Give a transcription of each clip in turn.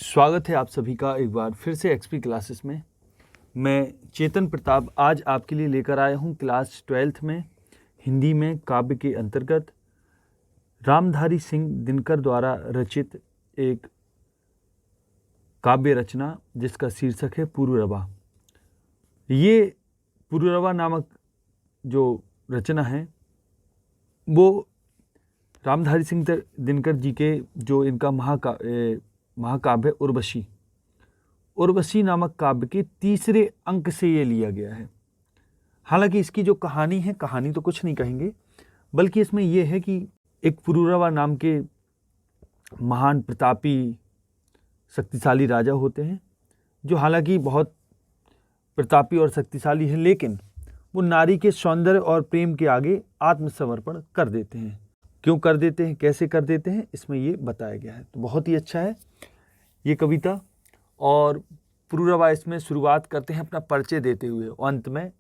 स्वागत है आप सभी का एक बार फिर से एक्सपी क्लासेस में। मैं चेतन प्रताप आज आपके लिए लेकर आया हूँ क्लास 12th में हिंदी में काव्य के अंतर्गत रामधारी सिंह दिनकर द्वारा रचित एक काव्य रचना जिसका शीर्षक है पुरूरवा। ये पुरूरवा नामक जो रचना है वो रामधारी सिंह दिनकर जी के जो इनका महाकाव्य उर्वशी नामक काव्य के तीसरे अंक से ये लिया गया है। हालांकि इसकी जो कहानी है, कहानी तो कुछ नहीं कहेंगे, बल्कि इसमें यह है कि एक पुरूरवा नाम के महान प्रतापी शक्तिशाली राजा होते हैं, जो हालांकि बहुत प्रतापी और शक्तिशाली है, लेकिन वो नारी के सौंदर्य और प्रेम के आगे आत्मसमर्पण कर देते हैं। क्यों कर देते हैं, कैसे कर देते हैं, इसमें ये बताया गया है। तो बहुत ही अच्छा है ये कविता। और पुरूरवा इसमें शुरुआत करते हैं अपना परिचय देते हुए, और अंत में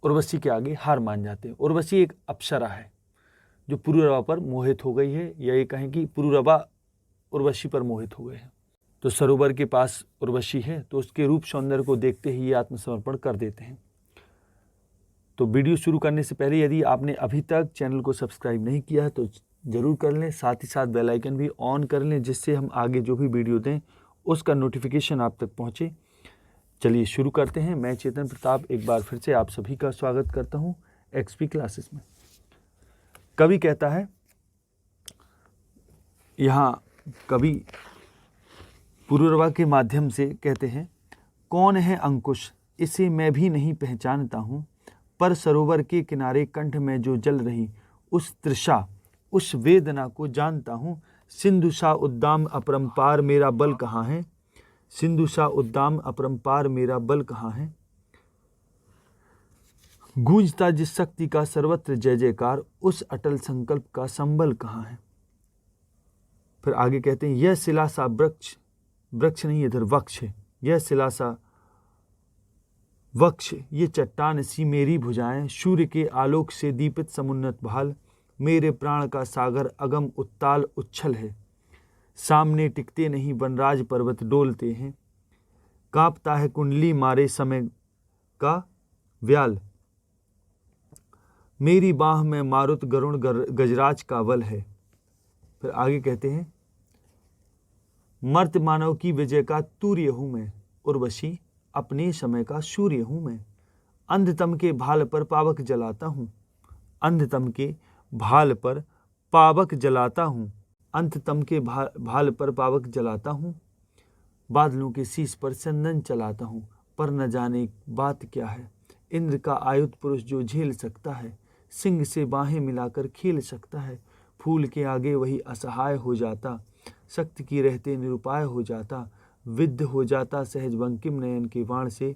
उर्वशी के आगे हार मान जाते हैं। उर्वशी एक अप्सरा है जो पुरूरवा पर मोहित हो गई है, या ये कहें कि पुरूरवा उर्वशी पर मोहित हो गए हैं। तो सरोवर के पास उर्वशी है, तो उसके रूप सौंदर्य को देखते ही ये आत्मसमर्पण कर देते हैं। तो वीडियो शुरू करने से पहले यदि आपने अभी तक चैनल को सब्सक्राइब नहीं किया है तो ज़रूर कर लें, साथ ही साथ बेल आइकन भी ऑन कर लें, जिससे हम आगे जो भी वीडियो दें उसका नोटिफिकेशन आप तक पहुंचे। चलिए शुरू करते हैं। मैं चेतन प्रताप एक बार फिर से आप सभी का स्वागत करता हूं एक्सपी क्लासेस में। कवि कहता है, यहाँ कवि पुरूरवा के माध्यम से कहते हैं, कौन है अंकुश इसे मैं भी नहीं पहचानता हूँ, पर सरोवर के किनारे कंठ में जो जल रही उस तृषा उस वेदना को जानता हूँ। सिंधु सा उद्दाम अपरंपार मेरा बल कहाँ है, सिंधु सा उद्दाम अपरंपार मेरा बल कहाँ है। गूंजता जिस शक्ति का सर्वत्र जय जयकार, उस अटल संकल्प का संबल कहाँ है। फिर आगे कहते हैं, यह शिला सा वृक्ष नहीं, इधर वक्ष है, यह शिला सा वक्ष, ये चट्टान सी मेरी भुजाएं, सूर्य के आलोक से दीपित समुन्नत भाल, मेरे प्राण का सागर अगम उत्ताल उच्छल है। सामने टिकते नहीं वनराज पर्वत डोलते हैं, कांपता है कुंडली मारे समय का व्याल, मेरी बाह में मारुत गरुण गजराज का बल है। फिर आगे कहते हैं, मर्त मानव की विजय का तूर्य हूँ मैं, उर्वशी अपने समय का सूर्य हूँ मैं। अंधतम के भाल पर पावक जलाता हूँ, अंधतम के भाल पर पावक जलाता हूँ, अंततम के भाल पर पावक जलाता हूँ। बादलों के शीश पर चंदन चलाता हूँ, पर न जाने बात क्या है। इंद्र का आयुध पुरुष जो झेल सकता है, सिंह से बाहें मिलाकर खेल सकता है। फूल के आगे वही असहाय हो जाता, शक्ति की रहते निरुपाय हो जाता। विद्ध हो जाता सहज बंकिम नयन के बाण से,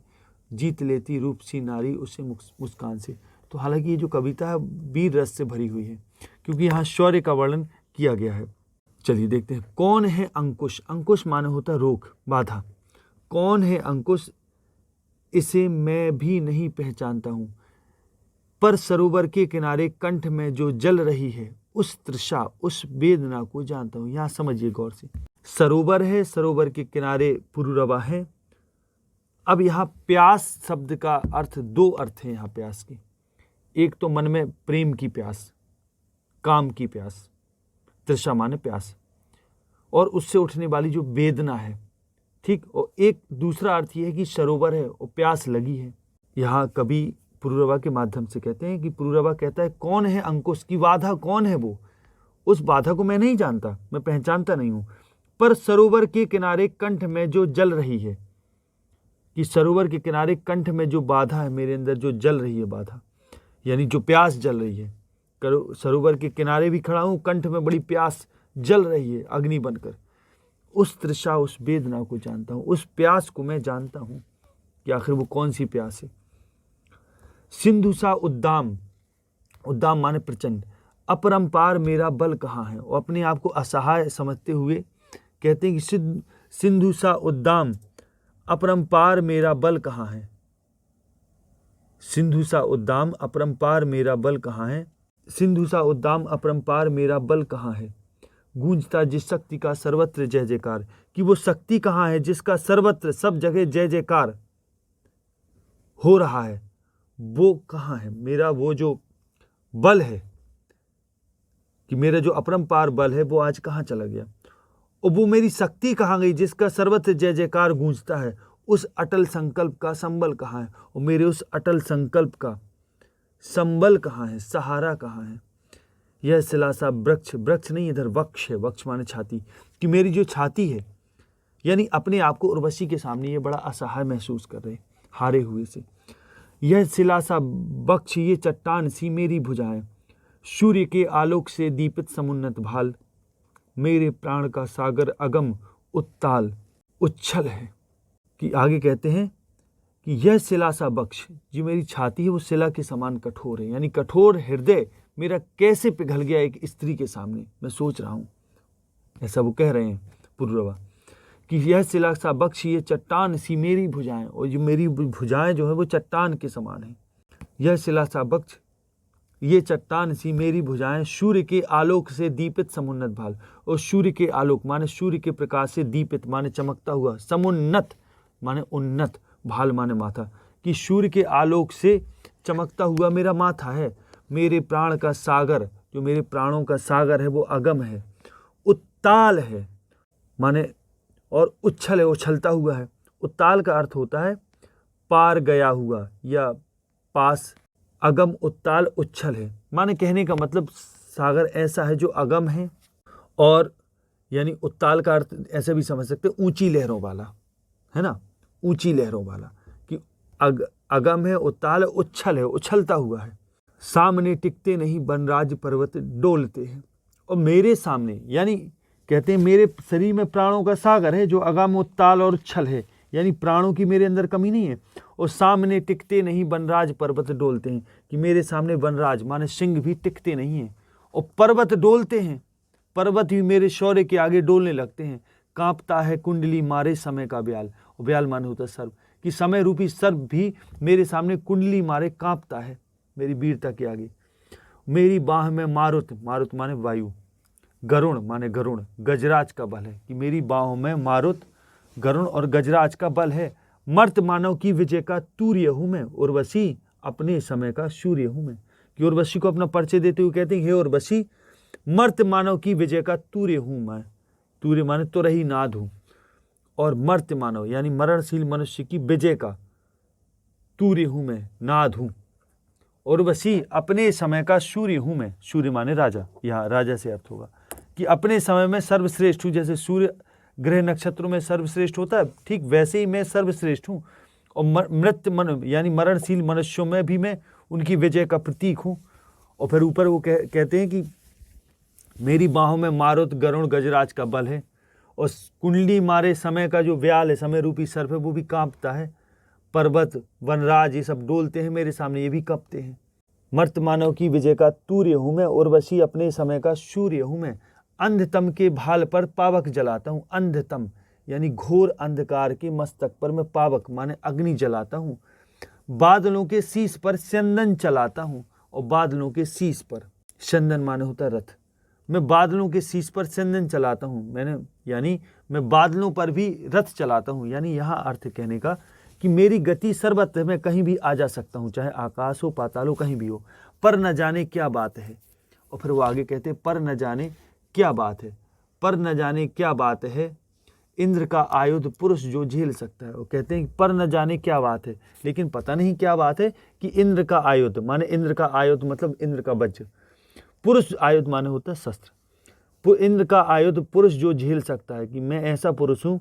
जीत लेती रूप सी नारी उसे मुस्कान से। तो हालांकि ये जो कविता है वीर रस से भरी हुई है, क्योंकि यहाँ शौर्य का वर्णन किया गया है। चलिए देखते हैं, कौन है अंकुश। अंकुश माने होता रोक, बाधा। कौन है अंकुश इसे मैं भी नहीं पहचानता हूँ, पर सरोवर के किनारे कंठ में जो जल रही है उस तृषा उस वेदना को जानता हूँ। यहाँ समझिए गौर से, सरोवर है, सरोवर के किनारे पुरूरवा है। अब यहाँ प्यास शब्द का अर्थ, दो अर्थ हैं यहाँ प्यास के। एक तो मन में प्रेम की प्यास, काम की प्यास, तृषा माने प्यास, और उससे उठने वाली जो वेदना है, ठीक। और एक दूसरा अर्थ ये है कि सरोवर है और प्यास लगी है। यहाँ कवि पुरूरवा के माध्यम से कहते हैं कि पुरूरवा कहता है, कौन है अंकुश की बाधा, कौन है वो, उस बाधा को मैं नहीं जानता, मैं पहचानता नहीं हूँ, पर सरोवर के किनारे कंठ में जो जल रही है, कि सरोवर के किनारे कंठ में जो बाधा है, मेरे अंदर जो जल रही है बाधा, यानी जो प्यास जल रही है। सरोवर के किनारे भी खड़ा हूँ, कंठ में बड़ी प्यास जल रही है अग्नि बनकर। उस तृषा उस वेदना को जानता हूँ, उस प्यास को मैं जानता हूँ कि आखिर वो कौन सी प्यास है। सिंधु सा उद्दाम, उद्दाम माने प्रचंड, अपरंपार मेरा बल कहाँ है। और अपने आप को असहाय समझते हुए कहते हैं कि सिंधु सा उद्दाम अपरंपार मेरा बल कहाँ है। सिंधु सा उद्दाम अपरंपार मेरा बल कहाँ है, सिंधु सा उद्दाम अपरंपार मेरा बल कहाँ है। गूंजता जिस शक्ति का सर्वत्र जय जयकार, कि वो शक्ति कहाँ है जिसका सर्वत्र सब जगह जय जयकार हो रहा है, वो कहाँ है। मेरा वो जो बल है, कि मेरा जो अपरंपार बल है वो आज कहाँ चला गया, और वो मेरी शक्ति कहाँ गई जिसका सर्वत्र जय जयकार गूंजता है। उस अटल संकल्प का संबल कहाँ है, और मेरे उस अटल संकल्प का संबल कहाँ है, सहारा कहाँ है। यह सिलासा वृक्ष, वृक्ष नहीं इधर वक्ष है, वक्ष माने छाती, कि मेरी जो छाती है, यानी अपने आप को उर्वशी के सामने ये बड़ा असहाय महसूस कर रहे, हारे हुए से। यह सिलासा वक्ष, ये चट्टान सी मेरी भुजाएं, सूर्य के आलोक से दीपित समुन्नत भाल, मेरे प्राण का सागर अगम उत्ताल उच्छल है। कि आगे कहते हैं कि यह शिला सा बक्ष, जो मेरी छाती है वो शिला के समान कठोर है, यानी कठोर हृदय मेरा कैसे पिघल गया एक स्त्री के सामने, मैं सोच रहा हूँ। ऐसा वो कह रहे हैं पुरुरवा, कि यह शिला सा बक्ष, ये चट्टान सी मेरी भुजाएं, और जो मेरी भुजाएं जो है वो चट्टान के समान है। यह शिला सा बक्ष, ये चट्टान सी मेरी भुजाएं, सूर्य के आलोक से दीपित समुन्नत भाल, और सूर्य के आलोक माने सूर्य के प्रकाश से दीपित माने चमकता हुआ, समुन्नत माने उन्नत, भाल माने माथा, कि सूर्य के आलोक से चमकता हुआ मेरा माथा है। मेरे प्राण का सागर, जो मेरे प्राणों का सागर है वो अगम है, उत्ताल है माने, और उच्छल है, उछलता हुआ है। उत्ताल का अर्थ होता है पार गया हुआ या पास, अगम उत्ताल उच्छल है माने कहने का मतलब सागर ऐसा है जो अगम है, और यानी उत्ताल का अर्थ ऐसे भी समझ सकते ऊंची लहरों वाला, है ना, ऊंची लहरों वाला, कि अगम है, उत्ताल है, उच्छल है, उछलता हुआ है। सामने टिकते नहीं वनराज पर्वत डोलते हैं, और मेरे सामने, यानी कहते हैं मेरे शरीर में प्राणों का सागर है जो अगम उत्ताल और उच्छल है, यानी प्राणों की मेरे अंदर कमी नहीं है। और सामने टिकते नहीं वनराज पर्वत डोलते हैं, कि मेरे सामने वनराज माने सिंह भी टिकते नहीं हैं, और पर्वत डोलते हैं, पर्वत भी मेरे शौर्य के आगे डोलने लगते हैं। कांपता है कुंडली मारे समय का ब्याल, और ब्याल माने होता है सर्प, कि समय रूपी सर्प भी मेरे सामने कुंडली मारे कांपता है मेरी वीरता के आगे। मेरी बाह में मारुत, मारुत माने वायु, गरुण माने गरुण, गजराज का बल है, कि मेरी बाहों में मारुत, गरुण और गजराज का बल है। मर्त मानव की विजय का तूर्य हूँ मैं, उर्वशी अपने समय का सूर्य हूँ मैं। कि उर्वशी को अपना परिचय देते हुए कहते हैं, हे उर्वशी, मर्त मानव की विजय का तूर्य हूँ मैं, तूर्य माने तो रही नाद हूँ, और मर्त मानव यानी मरणशील मनुष्य की विजय का तूर्य हूँ मैं, नाद हूँ। उर्वशी अपने समय का सूर्य हूँ मैं, सूर्य माने राजा, यहाँ राजा से अर्थ होगा, कि अपने समय में सर्वश्रेष्ठ हूँ। जैसे सूर्य ग्रह नक्षत्रों में सर्वश्रेष्ठ होता है, ठीक वैसे ही मैं सर्वश्रेष्ठ हूँ। और मृत मन यानी मरणशील मनुष्यों में भी मैं उनकी विजय का प्रतीक हूँ। और फिर ऊपर वो कहते हैं कि मेरी बाहों में मारुत, गरुण, गजराज का बल है, और कुंडली मारे समय का जो व्याल है, समय रूपी सर्प है, वो भी कांपता है। पर्वत, वनराज ये सब डोलते हैं मेरे सामने, ये भी कांपते हैं। मर्त मानव की विजय का तूर्य हूँ मैं, उर्वशी अपने समय का सूर्य हूँ मैं। अंधतम के भाल पर पावक जलाता हूँ, अंधतम यानी घोर अंधकार के मस्तक पर मैं पावक माने अग्नि जलाता हूँ। बादलों के शीश पर चंदन चलाता हूँ, और बादलों के शीश पर, चंदन माने होता रथ, मैं बादलों के शीश पर चंदन चलाता हूँ, यानी मैं बादलों पर भी रथ चलाता हूँ। यानी यहाँ अर्थ कहने का कि मेरी गति सर्वत्र, मैं कहीं भी आ जा सकता हूँ, चाहे आकाश हो, पाताल हो, कहीं भी हो, पर न जाने क्या बात है। और फिर वो आगे कहते हैं, पर न जाने क्या बात है, पर न जाने क्या बात है, इंद्र का आयुध पुरुष जो झेल सकता है। वो कहते हैं पर न जाने क्या बात है, लेकिन पता नहीं क्या बात है कि इंद्र का आयुध माने, इंद्र का आयुध मतलब इंद्र का वज्र, पुरुष आयुध माने होता है शस्त्र, इंद्र का आयुध पुरुष जो झेल सकता है, कि मैं ऐसा पुरुष हूँ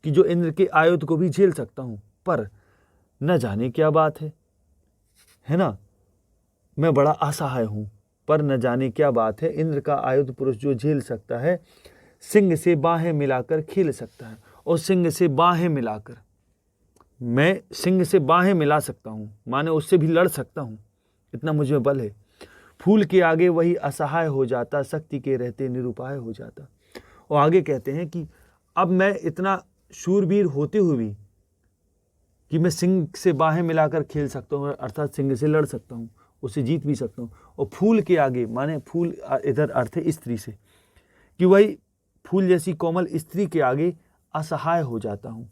कि जो इंद्र के आयुध को भी झेल सकता हूँ, पर न जाने क्या बात है ना, मैं बड़ा असहाय हूँ, पर न जाने क्या बात है। इंद्र का आयुध पुरुष जो झेल सकता है, सिंह से बाहें मिलाकर खेल सकता है, और सिंह से बाहें मिलाकर, मैं सिंह से बाहें मिला सकता हूँ माने उससे भी लड़ सकता हूँ, इतना मुझ में बल है। फूल के आगे वही असहाय हो जाता, शक्ति के रहते निरुपाय हो जाता। और आगे कहते हैं कि अब मैं इतना शूरवीर होते हुए भी कि मैं सिंह से बाहें मिलाकर खेल सकता हूँ, अर्थात सिंह से लड़ सकता हूँ, उसे जीत भी सकता हूँ। और फूल के आगे माने फूल इधर अर्थ है स्त्री से, कि वही फूल जैसी कोमल स्त्री के आगे असहाय हो जाता हूँ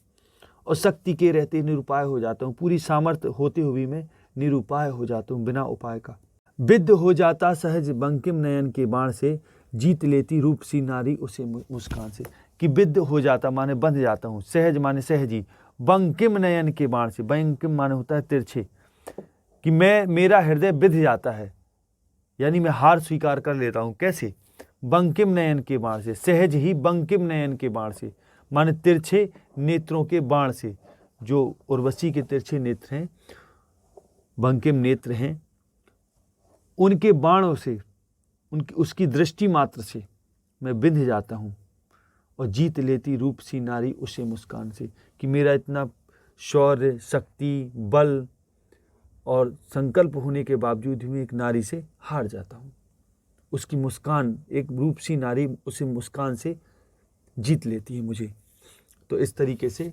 और शक्ति के रहते निरुपाय हो जाता हूँ। पूरी सामर्थ्य होते हुए मैं निरुपाय हो जाता हूँ, बिना उपाय का। विद्ध हो जाता सहज बंकिम नयन के बाण से, जीत लेती रूप सी नारी उसे मुस्कान से। कि विद्ध हो जाता माने बंध जाता हूँ, सहज माने सहजी, बंकिम नयन के बाण से, बंकिम माने होता है तिरछे, कि मेरा हृदय विध जाता है, यानी मैं हार स्वीकार कर लेता हूँ। कैसे? बंकिम नयन के बाण से, सहज ही बंकिम नयन के बाण से, माने तिरछे नेत्रों के बाण से। जो उर्वशी के तिरछे नेत्र हैं, बंकिम नेत्र हैं, उनके बाणों से, उसकी दृष्टि मात्र से मैं विंध जाता हूँ और जीत लेती रूप सी नारी उसे मुस्कान से। कि मेरा इतना शौर्य, शक्ति, बल और संकल्प होने के बावजूद भी एक नारी से हार जाता हूँ। उसकी मुस्कान, एक रूप सी नारी उसे मुस्कान से जीत लेती है मुझे। तो इस तरीके से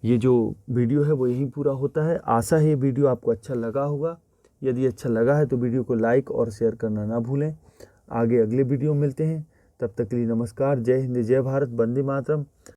ये जो वीडियो है वो यहीं पूरा होता है। आशा है ये वीडियो आपको अच्छा लगा होगा। यदि अच्छा लगा है तो वीडियो को लाइक और शेयर करना ना भूलें। आगे अगले वीडियो में मिलते हैं, तब तक के लिए नमस्कार। जय हिंद, जय भारत, वंदे मातरम।